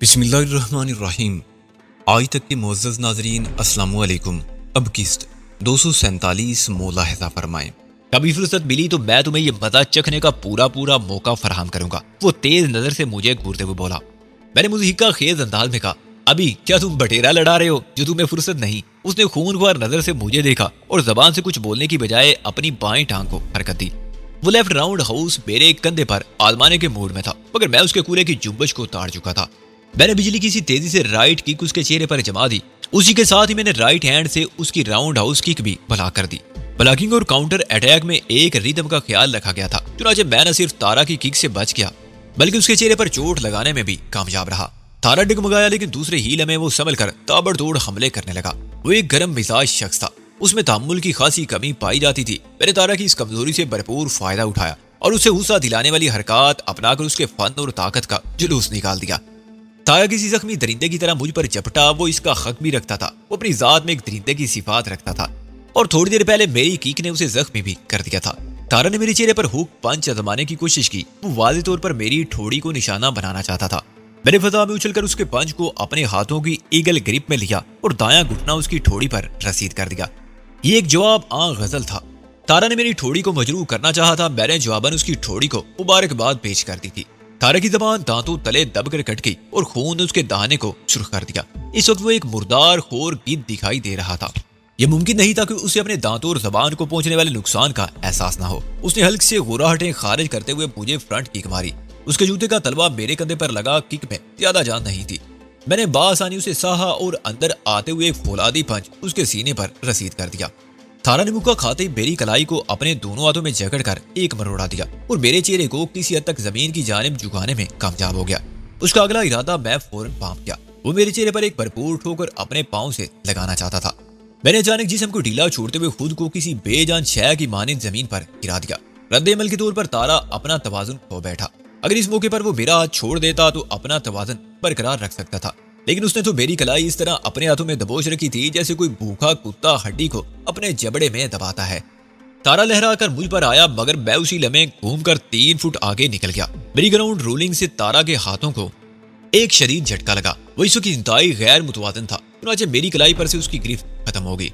بسم اللہ الرحمن الرحیم۔ آج تک کے معزز ناظرین السلام علیکم۔ اب قسط 247 ملاحظہ فرمائیں۔ کبھی فرصت ملی تو میں تمہیں یہ مزہ چکھنے کا پورا موقع فراہم کروں گا۔ وہ تیز نظر سے مجھے گھورتے ہوئے بولا۔ میں نے مضحکہ خیز انداز میں کہا، ابھی کیا تم بٹیرا لڑا رہے ہو جو تمہیں فرصت نہیں؟ اس نے خونخوار نظر سے مجھے دیکھا اور زبان سے کچھ بولنے کی بجائے اپنی بائیں ٹانگ کو حرکت دی۔ وہ لیفٹ راؤنڈ ہاؤس میرے کندھے پر آزمانے کے موڈ میں تھا، مگر میں اس کے کولے کی جنبش کو تاڑ چکا تھا۔ میں نے بجلی کی سی تیزی سے رائٹ کک اس کے چہرے پر جما دی۔ اسی کے ساتھ ہی میں نے رائٹ ہینڈ سے اس کی راؤنڈ ہاؤس کک بھی بلاک کر دی۔ بلاکنگ اور کاؤنٹر اٹیک میں ایک ریدم کا خیال رکھا گیا تھا، چنانچہ میں نہ صرف تارا کی کک سے بچ گیا بلکہ اس کے چہرے پر چوٹ لگانے میں بھی کامیاب رہا۔ تارا ڈگمگایا لیکن دوسرے ہی لمحے وہ سنبھل کر تابڑ توڑ حملے کرنے لگا۔ وہ ایک گرم مزاج شخص تھا، اس میں تحمل کی خاصی کمی پائی جاتی تھی۔ میں نے تارا کی اس کمزوری سے بھرپور فائدہ اٹھایا اور اسے غصہ دلانے والی حرکات اپنا کر اس کے فن اور طاقت کا جلوس نکال دیا۔ تارا کسی زخمی درندے کی طرح مجھ پر جپٹا، وہ اس کا حق بھی رکھتا تھا۔ وہ اپنی ذات میں ایک درندے کی صفات رکھتا تھا اور تھوڑی دیر پہلے میری کیک نے اسے زخمی بھی کر دیا تھا۔ تارا نے میرے چہرے پر ہک پنچ آزمانے کی کوشش کی۔ وہ واضح طور پر میری ٹھوڑی کو نشانہ بنانا چاہتا تھا۔ میں نے فضا میں اچھل کر اس کے پنچ کو اپنے ہاتھوں کی ایگل گرپ میں لیا اور دایاں گھٹنا اس کی ٹھوڑی پر رسید کر دیا۔ یہ ایک جواب غزل تھا۔ تارا نے میری ٹھوڑی کو مجروح کرنا چاہا تھا، میں نے جواباً اس کی ٹھوڑی کو مبارکباد پیش کر دی تھی۔ تارا کی زبان دانتوں تلے دب کر کٹ گئی اور خون نے اس کے دہانے کو سرخ کر دیا۔ اس وقت وہ ایک مردار خور گدھ دکھائی دے رہا تھا۔ یہ ممکن نہیں تھا کہ اسے اپنے دانتوں اور زبان کو پہنچنے والے نقصان کا احساس نہ ہو۔ اس نے ہلکے سے غراہٹیں خارج کرتے ہوئے مجھے فرنٹ کک ماری۔ اس کے جوتے کا تلوا میرے کندھے پر لگا کک میں زیادہ جان نہیں تھی۔ میں نے بآسانی اسے سہا اور اندر آتے ہوئے ایک فولادی پنچ اس کے سینے پر رسید کر دیا۔ تارا نے مکہ کھاتے ہی میری کلائی کو اپنے دونوں ہاتھوں میں جکڑ کر ایک مروڑا دیا اور میرے چہرے کو کسی حد تک زمین کی جانب جھکانے میں کامیاب ہو گیا۔ اس کا اگلا ارادہ میں فوراً پامپ کیا۔ وہ میرے چہرے پر ایک بھرپور ٹھوکر اپنے پاؤں سے لگانا چاہتا تھا۔ میں نے اچانک جسم کو ڈھیلا چھوڑتے ہوئے خود کو کسی بے جان شے کی مانند زمین پر گرا دیا۔ رد عمل کے طور پر تارا اپنا توازن کھو بیٹھا۔ اگر اس موقع پر وہ میرا ہاتھ چھوڑ دیتا تو اپنا توازن برقرار رکھ سکتا تھا، لیکن اس نے تو میری کلائی اس طرح اپنے ہاتھوں میں دبوچ رکھی تھی جیسے کوئی بھوکا کتا ہڈی کو اپنے جبڑے میں دباتا ہے۔ تارا لہرا کر مجھ پر آیا، مگر میں اسی لمحے گھوم کر 3 فٹ آگے نکل گیا۔ میری گراؤنڈ رولنگ سے تارا کے ہاتھوں کو ایک شدید جھٹکا لگا۔ وہ اس کی انتہائی غیر متوازن تھا، چنانچہ میری کلائی پر سے اس کی گرفت ختم ہو گئی۔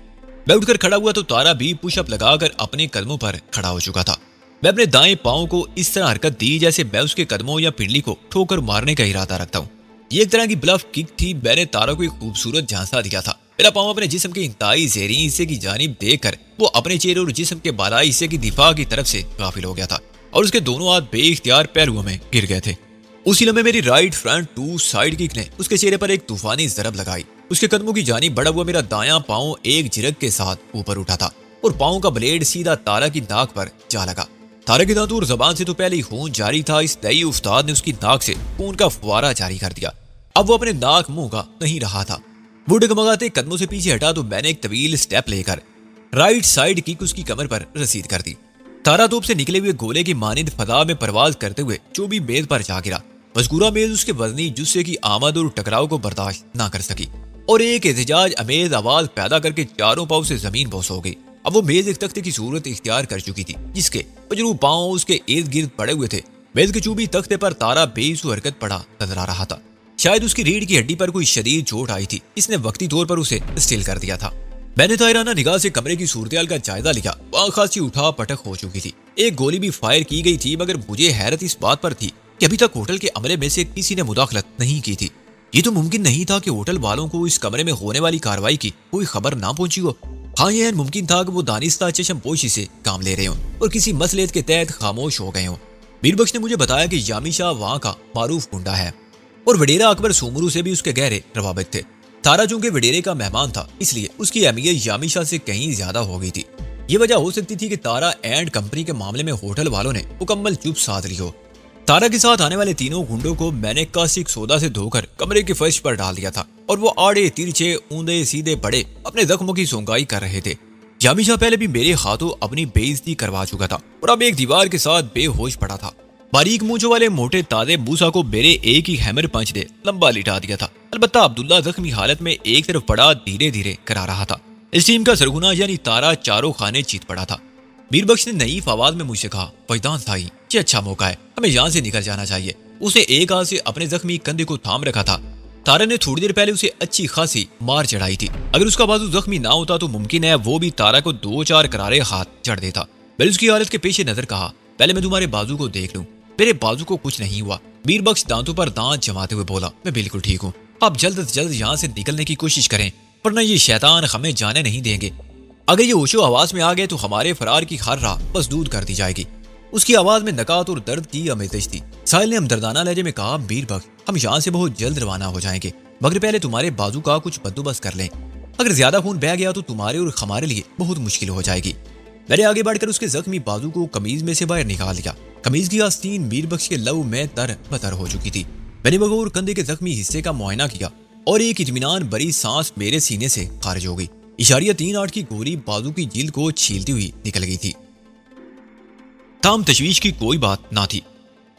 میں اٹھ کر کھڑا ہوا تو تارا بھی پش اپ لگا کر اپنے قدموں پر کھڑا ہو چکا تھا۔ میں اپنے دائیں پاؤں کو اس طرح حرکت دی جیسے میں اس کے قدموں یا پنڈلی کو ٹھوکر مارنے کا ارادہ رکھتا ہوں۔ یہ ایک طرح کی بلف کک تھی۔ میں نے تارا کو ایک خوبصورت جھانسا دیا تھا۔ میرا پاؤں اپنے جسم کے انتہائی زیریں حصے کی جانب دیکھ کر وہ اپنے چہرے اور جسم کے بالائی حصے کی دفاع کی طرف سے غافل ہو گیا تھا اور اس کے دونوں ہاتھ بے اختیار پیرووں میں گر گئے تھے۔ اسی لمحے میری right front to side kick نے اس کے چہرے پر ایک طوفانی ضرب لگائی۔ اس کے قدموں کی جانب بڑھا ہوا میرا دایاں پاؤں ایک جھرک کے ساتھ اوپر اٹھا تھا اور پاؤں کا بلیڈ سیدھا تارا کی ناک پر جا لگا۔ تارا کی دانتوں اور زبان سے تو پہلے ہی خون جاری تھا، اس نئی استاد نے اس کی ناک سے خون کا فوارہ جاری کر دیا۔ اب وہ اپنے ناک منہ کا نہیں رہا تھا۔ وہ ڈگمگاتے قدموں سے پیچھے ہٹا تو میں نے ایک طویل سٹیپ لے کر رائٹ سائیڈ کک اس کی کمر پر رسید کر دی۔ تارا توپ سے نکلے ہوئے گولے کی مانند فضا میں پرواز کرتے ہوئے چوبی میز پر جا گرا۔ مذکورہ میز اس کے وزنی جثے کی آمد اور ٹکراؤ کو برداشت نہ کر سکی اور ایک احتجاج امیز آواز پیدا کر کے چاروں پاؤں سے زمین بوس ہو گئی۔ اب وہ میز ایک تختے کی صورت اختیار کر چکی تھی جس کے مجروح پاؤں اس کے ارد گرد پڑے ہوئے تھے۔ میز کے چوبی تختے پر تارا بے سو حرکت پڑا نظر آ رہا تھا۔ شاید اس کی ریڑھ کی ہڈی پر کوئی شدید چوٹ آئی تھی، اس نے وقتی طور پر اسے اسٹیل کر دیا تھا۔ میں نے طاہرانہ نگاہ سے کمرے کی صورتحال کا جائزہ لیا۔ وہاں خاصی اٹھا پٹک ہو چکی تھی۔ ایک گولی بھی فائر کی گئی تھی، مگر مجھے حیرت اس بات پر تھی کہ ابھی تک ہوٹل کے عملے میں سے کسی نے مداخلت نہیں کی تھی۔ یہ تو ممکن نہیں تھا کہ ہوٹل والوں کو اس کمرے میں ہونے والی کارروائی کی کوئی خبر نہ پہنچی ہو۔ ہاں، یہ ممکن تھا کہ وہ دانستہ چشم پوشی سے کام لے رہے ہوں اور کسی مصلحت کے تحت خاموش ہو گئے ہوں۔ میر بخش نے مجھے بتایا کہ یامی شاہ وہاں کا معروف گنڈا ہے اور وڈیرا اکبر سومرو سے بھی اس کے گہرے روابط تھے۔ تارا چونکہ وڈیرے کا مہمان تھا، اس لیے اس کی اہمیت یامی شاہ سے کہیں زیادہ ہو گئی تھی۔ یہ وجہ ہو سکتی تھی کہ تارا اینڈ کمپنی کے معاملے میں ہوٹل والوں نے مکمل چپ سادھ لی ہو۔ تارا کے ساتھ آنے والے تینوں گنڈوں کو میں نے کاسک سوڈا سے دھو کر کمرے کے فرش پر ڈال دیا تھا اور وہ آڑے ترچھے اوندے سیدھے بڑے اپنے زخموں کی سونگائی کر رہے تھے۔ یامی شاہ پہلے بھی میرے ہاتھوں اپنی بے عزتی کروا چکا تھا اور اب ایک دیوار کے ساتھ بے ہوش پڑا تھا۔ باریک مونچھوں والے موٹے تازے موسا کو میرے ایک ہی ہیمر پنچ دے لمبا لٹا دیا تھا۔ البتہ عبداللہ زخمی حالت میں ایک طرف پڑا دھیرے دھیرے کرا رہا تھا۔ اس ٹیم کا سرگنا یعنی تارا چاروں خانے چیت پڑا تھا۔ میر بخش نے نئیف آواز میں مجھ سے کہا، وجدان صاحی، یہ اچھا موقع ہے، ہمیں یہاں سے نکل جانا چاہیے۔ اسے ایک ہاتھ سے اپنے زخمی کندھے کو تھام رکھا تھا تارا نے تھوڑی دیر پہلے اسے اچھی خاصی مار چڑھائی تھی. اگر اس کا بازو زخمی نہ ہوتا تو ممکن ہے وہ بھی تارا کو 2-4 کرارے ہاتھ چڑھ دیتا. میں نے اس کی حالت کے پیش نظر کہا, پہلے میں تمہارے بازو کو دیکھ لوں. میرے بازو کو کچھ نہیں ہوا. میر بخش دانتوں پر دانت جماتے ہوئے بولا, میں بالکل ٹھیک ہوں. آپ جلد از جلد یہاں سے نکلنے کی کوشش کریں ورنہ یہ شیطان ہمیں جانے نہیں دیں گے. اگر یہ ہوش و آواز میں آ گئے تو ہمارے فرار کی ہر راہ مسدود کر دی جائے گی. اس کی آواز میں نکات اور درد کی آمیزش تھی. ساحل نے ہمدردانہ لہجے میں کہا, میر بخش ہم یہاں سے بہت جلد روانہ ہو جائیں گے مگر پہلے تمہارے بازو کا کچھ بندوبست کر لیں. اگر زیادہ خون بہہ گیا تو تمہارے اور ہمارے لیے بہت مشکل ہو جائے گی. میں نے آگے بڑھ کر اس کے زخمی بازو کو قمیض میں سے باہر نکال دیا. قمیض کی آستین میر بخش کے لو میں تر بتر ہو چکی تھی. میں نے بغور کندھے کے زخمی حصے کا معائنہ کیا اور ایک اطمینان بری سانس میرے سینے سے خارج ہو گئی. 3.8 کی گولی بازو کی جلد کو چھیلتی ہوئی نکل گئی تھی. تام تشویش کی کوئی بات نہ تھی.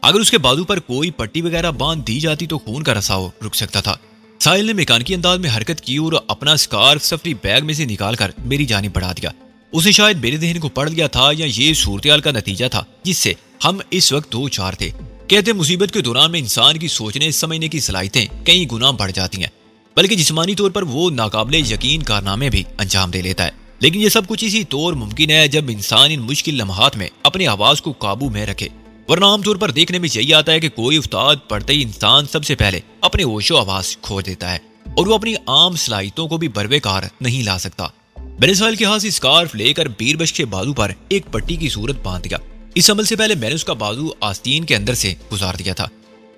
اگر اس کے بازو پر کوئی پٹی وغیرہ باندھ دی جاتی تو خون کا رساؤ رک سکتا تھا. ساحل نے میکانکی انداز میں حرکت کی اور اپنا سکارف سفری بیگ میں سے نکال کر میری جانب بڑھا دیا. اسے شاید میرے ذہن کو پڑھ لیا تھا یا یہ صورتحال کا نتیجہ تھا جس سے ہم اس وقت 2-4 تھے. کہتے مصیبت کے دوران میں انسان کی سوچنے سمجھنے کی صلاحیتیں کئی گنا بڑھ جاتی ہیں بلکہ جسمانی طور پر وہ ناقابل یقین کارنامے بھی انجام دے لیتا ہے. لیکن یہ سب کچھ اسی طور ممکن ہے جب انسان ان مشکل لمحات میں اپنی آواز کو قابو میں رکھے. ورنہ عام طور پر دیکھنے میں یہی آتا ہے کہ کوئی افتاد پڑتے ہی انسان سب سے پہلے اپنے ہوش و آواز کھو دیتا ہے اور وہ اپنی عام صلاحیتوں کو بھی بروے کار نہیں لا سکتا. میں نے ساحل کے ہاتھ سے اسکارف لے کر بیر بخش کے بازو پر ایک پٹی کی صورت باندھ دیا. اس عمل سے پہلے میں نے اس کا بازو آستین کے اندر سے گزار دیا تھا.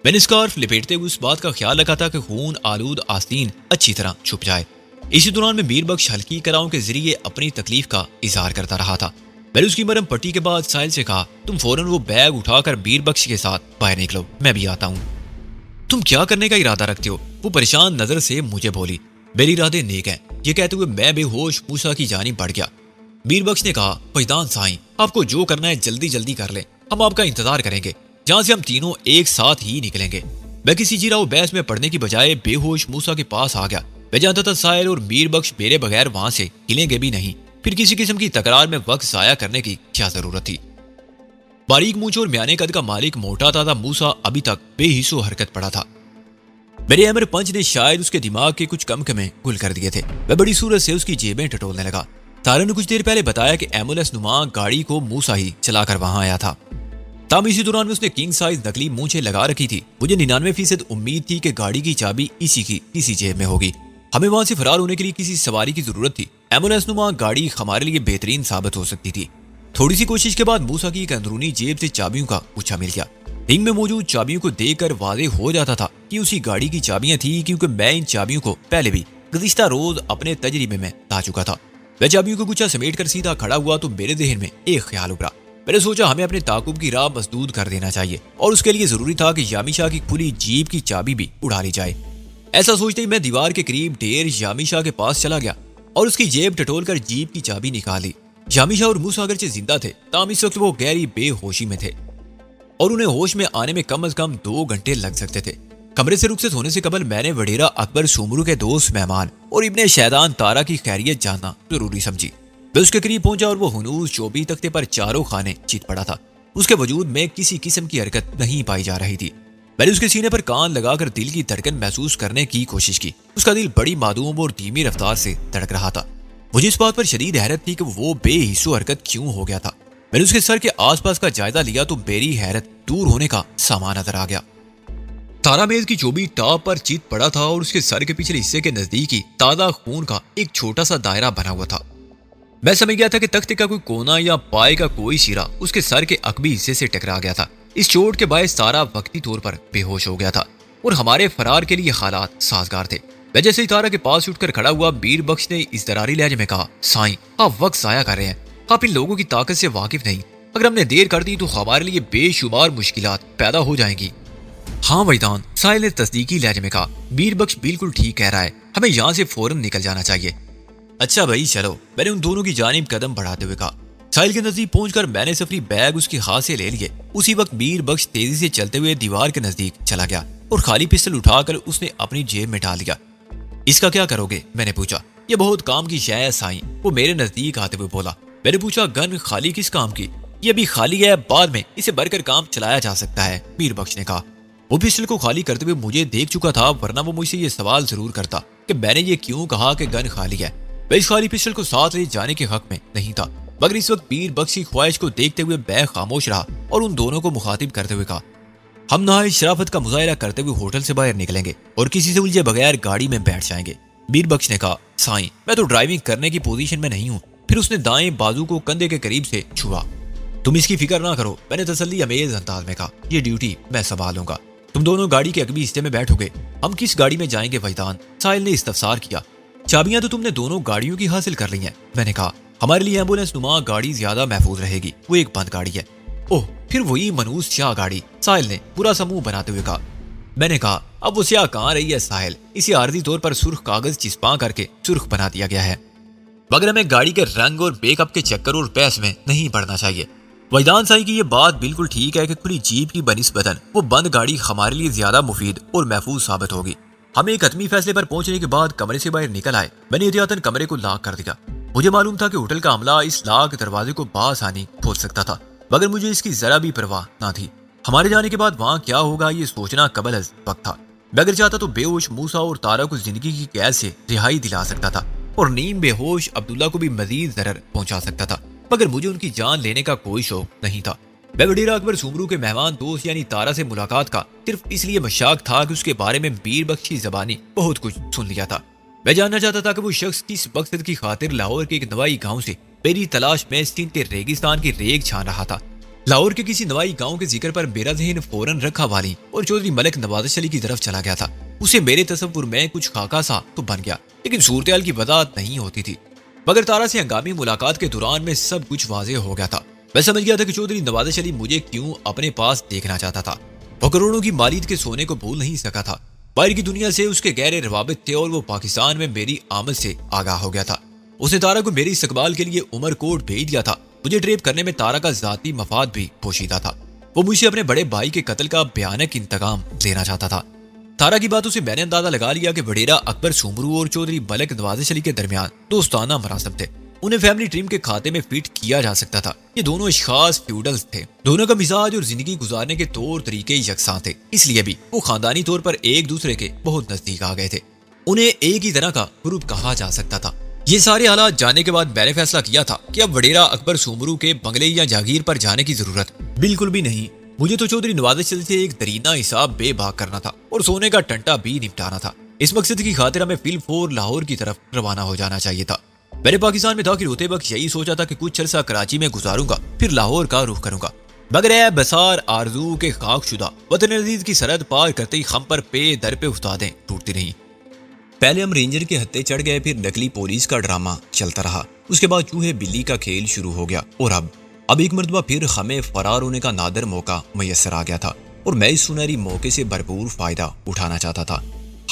میں نے اسکارف لپیٹتے ہوئے اس بات کا خیال رکھا تھا کہ خون آلود آستین اچھی طرح چھپ جائے. اسی دوران میں بیر بخش ہلکی کراؤں کے ذریعے اپنی تکلیف کا اظہار کرتا رہا تھا. میں نے اس کی مرم پٹی کے بعد ساحل سے کہا, تم فوراً وہ بیگ اٹھا کر بیر بخش کے ساتھ باہر نکلو, میں بھی آتا ہوں. تم کیا کرنے کا ارادہ رکھتے ہو؟ وہ پریشان نظر سے مجھے بولی. میری ارادے نیک ہیں. یہ کہتے ہوئے میں بے ہوش موسیٰ کی جانب بڑھ گیا. بیر بخش نے کہا, وجدان سائیں آپ کو جو کرنا ہے جلدی جلدی کر لیں, ہم آپ کا انتظار کریں گے. جہاں سے ہم تینوں ایک ساتھ ہی نکلیں گے. میں کسی جیرا و بحث میں پڑھنے کی بجائے بے ہوش موسیٰ کے پاس آ گیا. میں جانتا تھا ساحل اور بیر بخش میرے بغیر وہاں سے ہلیں گے بھی نہیں. پھر کسی قسم کی تکرار میں وقت ضائع کرنے کی کیا ضرورت تھی. باریک مونچھ اور میانے قد کا مالک موٹا تازہ موسیٰ ابھی تک بے حس و حرکت پڑا تھا. میرے امر پنچ نے شاید اس کے دماغ کے کچھ کم کمیں گل کر دیے تھے. میں بڑی صورت سے اس کی جیبیں ٹٹولنے لگا. تارا نے کچھ دیر پہلے بتایا کہ ایمبولینس نما گاڑی کو موسیٰ ہی چلا کر وہاں آیا تھا. تاہم اسی دوران میں اس نے کنگ سائز نکلی مونچھیں لگا رکھی تھی. مجھے 99% امید تھی کہ گاڑی کی چابی اسی کی کسی جیب میں ہوگی. ہمیں وہاں سے فرار ہونے کے لیے کسی سواری کی ضرورت تھی. ایمبولینس نما گاڑی ہمارے لیے بہترین ثابت ہو سکتی تھی. تھوڑی سی کوشش کے بعد موسیٰ کی ایک اندرونی جیب سے چابیوں کا گچھا مل گیا. رنگ میں موجود چابیوں کو دیکھ کر واضح ہو جاتا تھا کہ اسی گاڑی کی چابیاں تھیں کیونکہ میں ان چابیوں کو پہلے بھی گزشتہ روز اپنے تجربے میں لا چکا تھا. میں چابیوں کو گچھا سمیٹ کر سیدھا کھڑا ہوا تو میرے ذہن میں ایک خیال ابھرا. میں نے سوچا ہمیں اپنے تعاقب کی راہ مسدود کر دینا چاہیے اور اس کے لیے ضروری تھا کہ یامی شاہ کی کھلی جیب کی چابی بھی اڑا لی جائے. ایسا سوچتے ہی میں دیوار کے قریب ڈھیر یامی شاہ کے پاس چلا گیا اور اس کی جیب ٹٹول کر جیب کی چابی نکالی. یامی شاہ اور موسیٰ اگرچہ زندہ تھے تاہم اس وقت وہ گہری بے ہوشی میں تھے اور انہیں ہوش میں آنے میں کم از کم 2 گھنٹے لگ سکتے تھے. کمرے سے رخصت ہونے سے قبل میں نے وڈیرا اکبر شومرو کے دوست مہمان اور ابن شیطان تارا کی خیریت جاننا ضروری سمجھی. میں اس کے قریب پہنچا اور وہ ہنوز چوبی تختے پر چاروں خانے چیت پڑا تھا. اس کے وجود میں کسی قسم کی حرکت نہیں پائی جا رہی تھی. میں نے اس کے سینے پر کان لگا کر دل کی دھڑکن محسوس کرنے کی کوشش کی. اس کا دل بڑی معدوم اور دھیمی رفتار سے دھڑک رہا تھا. مجھے اس بات پر شدید حیرت تھی کہ وہ بے حس و حرکت کیوں ہو گیا تھا. میں نے اس کے سر کے آس پاس کا جائزہ لیا تو میری حیرت دور ہونے کا سامان نظر آ گیا. تارا میز کی چوبی ٹاپ پر چیت پڑا تھا اور اس کے سر کے پچھلے حصے کے نزدیک ہی تازہ خون کا ایک چھوٹا سا دائرہ بنا ہوا تھا. میں سمجھ گیا تھا کہ تختے کا کوئی کونا یا پائے کا کوئی سیرا اس کے سر کے عقبی حصے سے ٹکرا گیا تھا. اس چوٹ کے باعث تارا وقتی طور پر بے ہوش ہو گیا تھا اور ہمارے فرار کے لیے حالات سازگار تھے. میں جیسے ہی تارا کے پاس اٹھ کر کھڑا ہوا بیر بخش نے اضطراری لہجے میں کہا, سائیں آپ وقت ضائع کر رہے ہیں, آپ ان لوگوں کی طاقت سے واقف نہیں. اگر ہم نے دیر کر دی تو ہمارے لیے بے شمار مشکلات پیدا ہو جائیں گی. ہاں وجدان, ساحل نے تصدیقی لہجے میں کہا, بیر بخش بالکل ٹھیک کہہ رہا ہے, ہمیں یہاں سے فوراً نکل جانا چاہیے. اچھا بھائی چلو, میں نے ان دونوں کی جانب قدم بڑھاتے ہوئے کہا. ساحل کے نزدیک پہنچ کر میں نے سفری بیگ اس کے ہاتھ سے لے لیے. اسی وقت بیر بخش تیزی سے چلتے ہوئے دیوار کے نزدیک چلا گیا اور خالی پستل اٹھا کر اس نے اپنی جیب میں ڈال دیا. اس کا کیا کرو گے؟ میں نے پوچھا. یہ بہت کام کی شے ہے سائیں, وہ میرے نزدیک آتے ہوئے بولا. میں نے پوچھا, گن خالی کس کام کی؟ یہ بھی خالی ہے, بعد میں اسے بھر کر کام چلایا جا سکتا ہے, بیر بخش نے کہا. وہ پسٹل کو خالی کرتے ہوئے مجھے دیکھ چکا تھا، ورنہ وہ مجھ سے یہ سوال ضرور کرتا کہ میں نے یہ کیوں کہا کہ گن خالی ہے۔ میں اس خالی پسٹل کو ساتھ لے جانے کے حق میں نہیں تھا، مگر اس وقت پیر بخش کی خواہش کو دیکھتے ہوئے میں خاموش رہا اور ان دونوں کو مخاطب کرتے ہوئے کہا، ہم نہایت شرافت کا مظاہرہ کرتے ہوئے ہوٹل سے باہر نکلیں گے اور کسی سے الجھے بغیر گاڑی میں بیٹھ جائیں گے۔ پیر بخش نے کہا، سائیں میں تو ڈرائیونگ کرنے کی پوزیشن میں نہیں ہوں۔ پھر اس نے دائیں بازو کو کندھے کے قریب سے چھوا۔ تم اس کی فکر نہ کرو، میں نے تسلی امیز انداز میں کہا، یہ ڈیوٹی میں سنبھالوں گا۔ تم دونوں گاڑی کے اگبی حصے میں بیٹھو گے۔ ہم کس گاڑی میں جائیں گے وحیدان؟ ساحل نے استفسار کیا۔ چابیاں تو تم نے دونوں گاڑیوں کی حاصل کر لی ہیں، میں نے کہا۔ ہمارے لیے ایمبولینس نما گاڑی زیادہ محفوظ رہے گی، وہ ایک بند گاڑی ہے۔ اوہ، پھر وہی منوس سیاہ گاڑی، ساحل نے برا سا منہ بناتے ہوئے کہا۔ میں نے کہا، اب وہ سیاہ کہاں رہی ہے ساحل، اسے عارضی طور پر سرخ کاغذ چسپاں کر کے سرخ بنا دیا گیا ہے، مگر ہمیں گاڑی کے رنگ اور بیک اپ کے چکر اور بحث میں نہیں پڑنا چاہیے۔ وحیدان سائی کی یہ بات بالکل ٹھیک ہے کہ کھلی جیپ کی بنسبتاً وہ بند گاڑی ہمارے لیے زیادہ مفید اور محفوظ ثابت ہوگی۔ ہم ایک حتمی فیصلے پر پہنچنے کے بعد کمرے سے باہر نکل آئے۔ میں نے احتیاطاً کمرے کو لاک کر دیا۔ مجھے معلوم تھا کہ ہوٹل کا عملہ اس لاک دروازے کو بآسانی کھول سکتا تھا، مگر مجھے اس کی ذرا بھی پرواہ نہ تھی۔ ہمارے جانے کے بعد وہاں کیا ہوگا یہ سوچنا قبل از وقت تھا۔ میں اگر چاہتا تو بے ہوش موسیٰ اور تارا کو زندگی کی قید سے رہائی دلا سکتا تھا اور نیم بے ہوش عبداللہ کو بھی مزید ضرر پہنچا سکتا تھا، مگر مجھے ان کی جان لینے کا کوئی شوق نہیں تھا۔ میں وڈیرا اکبر سومرو کے مہمان دوست یعنی تارا سے ملاقات کا صرف اس لیے مشاق تھا کہ اس کے بارے میں پیر بخش کی زبانی بہت کچھ سن لیا تھا۔ میں جاننا چاہتا تھا کہ وہ شخص کس مقصد کی خاطر لاہور کے ایک نوائی گاؤں سے میری تلاش میں سندھ کے ریگستان کی ریگ چھان رہا تھا۔ لاہور کے کسی نوائی گاؤں کے ذکر پر میرا ذہن فوراً رکھا والی اور چودھری ملک نواز علی کی طرف چلا گیا تھا۔ اسے میرے تصور میں کچھ خاکہ سا تو بن گیا، لیکن صورتحال کی وضاحت نہیں ہوتی تھی۔ مگر تارا سے ہنگامی ملاقات کے دوران میں سب کچھ واضح ہو گیا تھا۔ میں سمجھ گیا تھا کہ چودھری نواز علی مجھے کیوں اپنے پاس دیکھنا چاہتا تھا۔ وہ کروڑوں کی مالیت کے سونے کو بھول نہیں سکا تھا۔ باہر کی دنیا سے اس کے گہرے روابط تھے اور وہ پاکستان میں میری آمد سے آگاہ ہو گیا تھا۔ اس نے تارا کو میرے استقبال کے لیے عمر کوٹ بھیج دیا تھا۔ مجھے ٹریپ کرنے میں تارا کا ذاتی مفاد بھی پوشیدہ تھا۔ وہ مجھ سے اپنے بڑے بھائی کے قتل کا بھیانک انتقام لینا چاہتا تھا۔ تارا کی باتوں سے میں نے اندازہ لگا لیا کہ وڈیرا اکبر سومرو اور چودھری ملک نواز علی کے درمیان دوستانہ مراسم تھے۔ انہیں فیملی ٹریم کے کھاتے میں فٹ کیا جا سکتا تھا۔ یہ دونوں اشخاص فیوڈلز تھے، دونوں کا مزاج اور زندگی گزارنے کے طور طریقے یکساں تھے، اس لیے بھی وہ خاندانی طور پر ایک دوسرے کے بہت نزدیک آ گئے تھے۔ انہیں ایک ہی طرح کا گروپ کہا جا سکتا تھا۔ یہ سارے حالات جاننے کے بعد میں نے فیصلہ کیا تھا کہ اب وڈیرا اکبر سومرو کے بنگلے یا جاگیر پر جانے کی ضرورت بالکل بھی نہیں۔ مجھے تو چودھری نواز علی سے ایک درینہ حساب بے باک کرنا تھا اور سونے کا ٹنٹا بھی نپٹانا تھا۔ اس مقصد کی خاطر ہمیں فی الفور لاہور کی طرف روانہ ہو جانا چاہیے تھا۔ میں نے پاکستان میں داخل ہوتے وقت یہی سوچا تھا کہ کچھ عرصہ کراچی میں گزاروں گا، پھر لاہور کا رخ کروں گا، مگر اے بسار آرزو کے خاک شدہ وطن عزیز کی سرحد پار کرتے ہی خم پر پے در پہ استادیں ٹوٹتی رہیں۔ پہلے ہم رینجر کے ہتھے چڑھ گئے، پھر نکلی پولیس کا ڈرامہ چلتا رہا۔ اس کے بعد چوہے بلی کا کھیل شروع ہو گیا اور اب ایک مرتبہ پھر ہمیں فرار ہونے کا نادر موقع میسر آ گیا تھا اور میں اس سنہری موقع سے بھرپور فائدہ اٹھانا چاہتا تھا۔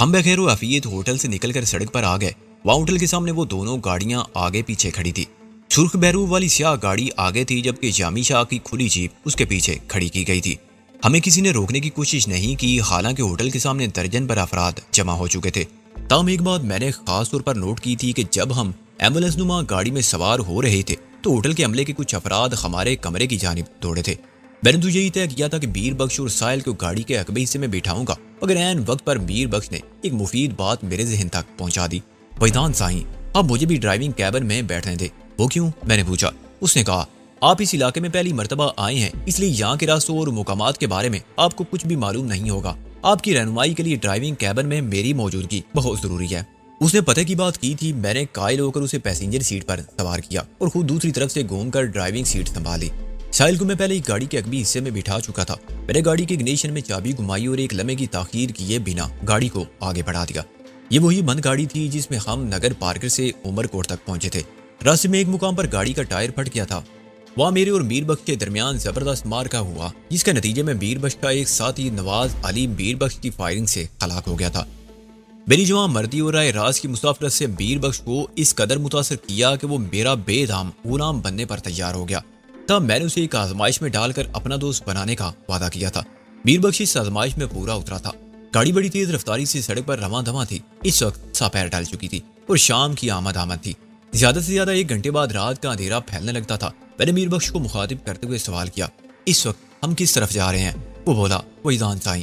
ہم بخیر و عافیت ہوٹل سے نکل کر سڑک پر آ گئے۔ وہاں ہوٹل کے سامنے وہ دونوں گاڑیاں آگے پیچھے کھڑی تھی۔ سرخ بہرو والی سیاہ گاڑی آگے تھی، جبکہ جامی شاہ کی کھلی جیپ اس کے پیچھے کھڑی کی گئی تھی۔ ہمیں کسی نے روکنے کی کوشش نہیں کی، حالانکہ ہوٹل کے سامنے درجن پر افراد جمع ہو چکے تھے۔ تاہم ایک بات میں نے خاص طور پر نوٹ کی تھی کہ جب ہم ایمبولینس نما گاڑی میں سوار ہو رہے تھے تو ہوٹل کے عملے کے کچھ افراد ہمارے کمرے کی جانب دوڑے تھے۔ میں نے تو یہی طے کیا تھا کہ میر بخش اور ساحل کو گاڑی کے عقبی حصے میں بٹھاؤں گا، مگر عین وقت پر میر بخش نے ایک مفید بات میرے ذہن تک پہنچا دی۔ وحیدان سائیں، اب مجھے بھی ڈرائیونگ کیبن میں بیٹھنے دے۔ وہ کیوں؟ میں نے پوچھا۔ اس نے کہا، آپ اس علاقے میں پہلی مرتبہ آئے ہیں، اس لیے یہاں کے راستوں اور مقامات کے بارے میں آپ کو کچھ بھی معلوم نہیں ہوگا۔ آپ کی رہنمائی کے لیے ڈرائیونگ کیبن میں میری موجودگی بہت ضروری ہے۔ اس نے پتہ کی بات کی تھی۔ میں نے قائل ہو کر اسے پیسنجر سیٹ پر سوار کیا اور خود دوسری طرف سے گھوم کر ڈرائیونگ سیٹ سنبھالی۔ ساحل کو میں پہلے ہی گاڑی کے عقبی حصے میں بٹھا چکا تھا۔ میں نے گاڑی کے اگنیشن میں چابی گھمائی اور ایک لمحے کی تاخیر کیے بنا گاڑی کو آگے بڑھا دیا۔ یہ وہی بند گاڑی تھی جس میں ہم نگر پارکر سے عمر کوٹ تک پہنچے تھے۔ راستے میں ایک مقام پر گاڑی کا ٹائر پھٹ گیا تھا۔ وہاں میرے اور میر بخش کے درمیان زبردست مارکا ہوا، جس کے نتیجے میں میر بخش کا ایک ساتھی نواز علی میر بخش کی فائرنگ سے ہلاک ہو گیا تھا۔ میری جوان مردی اور رائے راز کی مسافرت سے میر بخش کو اس قدر متاثر کیا کہ وہ میرا بے دام غلام بننے پر تیار ہو گیا۔ تب میں نے اسے ایک آزمائش میں ڈال کر اپنا دوست بنانے کا وعدہ کیا تھا۔ میر بخش اس آزمائش میں پورا اترا تھا۔ گاڑی بڑی تیز رفتاری سے سڑک پر رواں دواں تھی۔ اس وقت سپہر ڈال چکی تھی اور شام کی آمد تھی۔ زیادہ سے زیادہ 1 گھنٹے بعد رات کا اندھیرا پھیلنے لگتا تھا۔ میں نے میر بخش کو مخاطب کرتے ہوئے سوال کیا، اس وقت ہم کس طرف جا رہے ہیں؟ وہ بولا، وحیدان سائیں،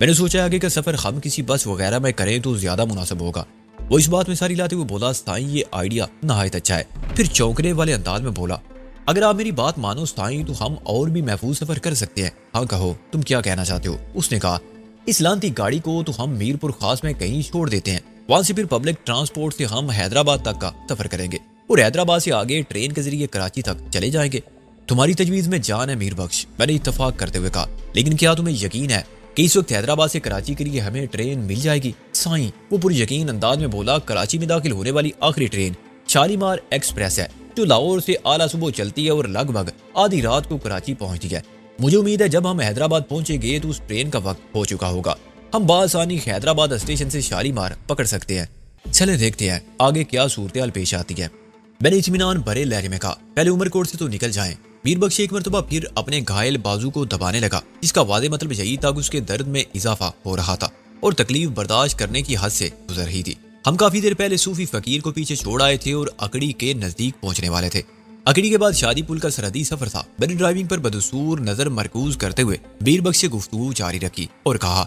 میں نے سوچا آگے کا سفر ہم کسی بس وغیرہ میں کریں تو زیادہ مناسب ہوگا۔ وہ اس بات میں ساری لاتے ہوئے بولا، سائیں یہ آئیڈیا نہایت اچھا ہے۔ پھر چونکنے والے انداز میں بولا، اگر آپ میری بات مانو سائیں تو ہم اور بھی محفوظ سفر کر سکتے ہیں۔ ہاں کہو، تم کیا کہنا چاہتے ہو؟ اس نے کہا، اس لانتی گاڑی کو تو ہم میر پور خاص میں کہیں چھوڑ دیتے ہیں، وہاں سے پھر پبلک ٹرانسپورٹ سے ہم حیدرآباد تک کا سفر کریں گے اور حیدرآباد سے آگے ٹرین کے ذریعے کراچی تک چلے جائیں گے۔ تمہاری تجویز میں جان ہے میر بخش، میں نے اتفاق کرتے ہوئے کہا، لیکن کیا تمہیں یقین ہے کہ اس وقت حیدرآباد سے کراچی کے لیے ہمیں ٹرین مل جائے گی؟ سائیں، وہ پوری یقین انداز میں بولا، کراچی میں داخل ہونے والی آخری ٹرین شالیمار ایکسپریس ہے جو لاہور سے اعلیٰ صبح چلتی ہے اور لگ بھگ آدھی رات کو کراچی پہنچتی ہے۔ مجھے امید ہے جب ہم حیدرآباد پہنچیں گے تو اس ٹرین کا وقت ہو چکا ہوگا، ہم بآسانی حیدرآباد اسٹیشن سے شالیمار پکڑ سکتے ہیں۔ چلے دیکھتے ہیں آگے کیا صورتحال پیش آتی ہے، میں نے اطمینان بھرے لہجے میں کہا۔ پہلے عمر کوٹ سے تو نکل جائیں۔ میر بخش ایک مرتبہ پھر اپنے گھائل بازو کو دبانے لگا، جس کا واضح مطلب یہی تھا کہ اس کے درد میں اضافہ ہو رہا تھا اور تکلیف برداشت کرنے کی حد سے گزر رہی تھی۔ ہم کافی دیر پہلے صوفی فقیر کو پیچھے چھوڑ آئے تھے اور اکڑی کے نزدیک پہنچنے والے تھے۔ اکڑی کے بعد شادی پل کا سرحدی سفر تھا۔ میں نے ڈرائیونگ پر بدسور نظر مرکوز کرتے ہوئے میر بخش سے گفتگو جاری رکھی اور کہا،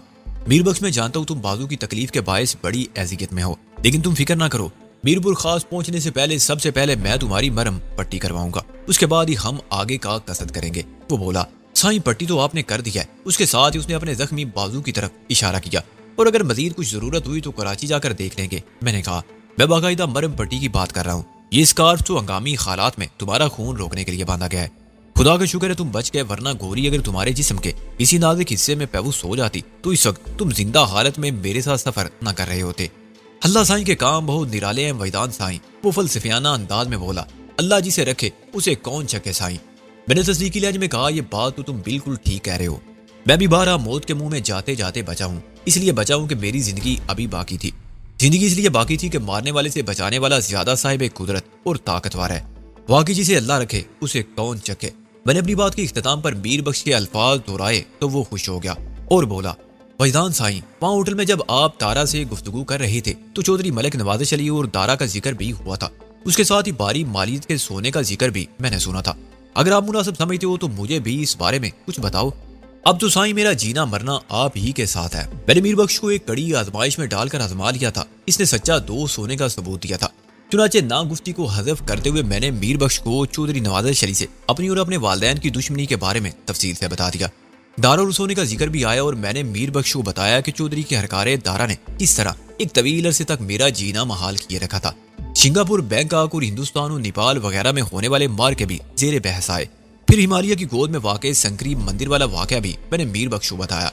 میر بخش میں جانتا ہوں تم بازو کی تکلیف کے باعث بڑی اذیت میں ہو، لیکن تم فکر نہ کرو، میر پور خاص پہنچنے سے پہلے سب سے پہلے میں تمہاری مرہم پٹی کرواؤں گا، اس کے بعد ہی ہم آگے کا قصد کریں گے۔ وہ بولا، سائیں پٹی تو آپ نے کر دی ہے۔ اس کے ساتھ ہی اس نے اپنے زخمی بازو کی طرف اشارہ کیا، اور اگر مزید کچھ ضرورت ہوئی تو کراچی جا کر دیکھ لیں گے۔ میں نے کہا، میں باقاعدہ مرہم پٹی کی بات کر رہا ہوں، یہ اسکارف تو ہنگامی حالات میں تمہارا خون روکنے کے لیے باندھا گیا ہے۔ خدا کا شکر ہے تم بچ گئے، ورنہ گوری اگر تمہارے جسم کے کسی نازک حصے میں پیوست ہو جاتی تو اس وقت تم زندہ حالت میں میرے ساتھ سفر نہ کر رہے ہوتے۔ اللہ سائیں کے کام بہت نرالے ہیں ویدان سائیں، وہ فلسفیانہ انداز میں بولا، اللہ جسے رکھے اسے کون چکے سائیں۔ میں نے تصدیقی لہجے میں کہا، یہ بات تو تم بالکل ٹھیک کہہ رہے ہو، میں بھی بارہ موت کے منہ میں جاتے جاتے بچا ہوں، اس لیے بچا ہوں کہ میری زندگی ابھی باقی تھی۔ زندگی اس لیے باقی تھی کہ مارنے والے سے بچانے والا زیادہ صاحب قدرت اور طاقتور ہے، واقعی جسے اللہ رکھے اسے کون چکے۔ میں نے اپنی بات کے اختتام پر میر بخش کے الفاظ دہرائے تو وہ خوش ہو گیا اور بولا، وجدان سائیں، وہاں ہوٹل میں جب آپ دارا سے گفتگو کر رہے تھے تو چودھری ملک نواز علی اور دارا کا ذکر بھی ہوا تھا، اس کے ساتھ ہی باری مالیت کے سونے کا ذکر بھی میں نے سنا تھا۔ اگر آپ مناسب سمجھتے ہو تو مجھے بھی اس بارے میں کچھ بتاؤ۔ اب تو سائیں میرا جینا مرنا آپ ہی کے ساتھ ہے۔ میں نے میر بخش کو ایک کڑی آزمائش میں ڈال کر آزما لیا تھا، اس نے سچا دوست ہونے کا ثبوت دیا تھا۔ چنانچہ ناگفتی کو حذف کرتے ہوئے میں نے میر بخش کو چودھری نواز علی سے اپنی اور اپنے والدین کی دشمنی کے بارے میں تفصیل سے بتا دیا۔ دارا اور سونے کا ذکر بھی آیا اور میں نے میر بخش کو بتایا کہ چودھری کے ہرکار دارا نے کس طرح ایک طویل عرصے تک میرا جینا محال کیے رکھا تھا۔ سنگاپور، بینکاک اور ہندوستان اور نیپال وغیرہ میں ہونے والے مار کے بھی زیر بحث آئے۔ پھر ہمالیہ کی گود میں واقع سنکری مندر والا واقعہ بھی میں نے میر بخش کو بتایا۔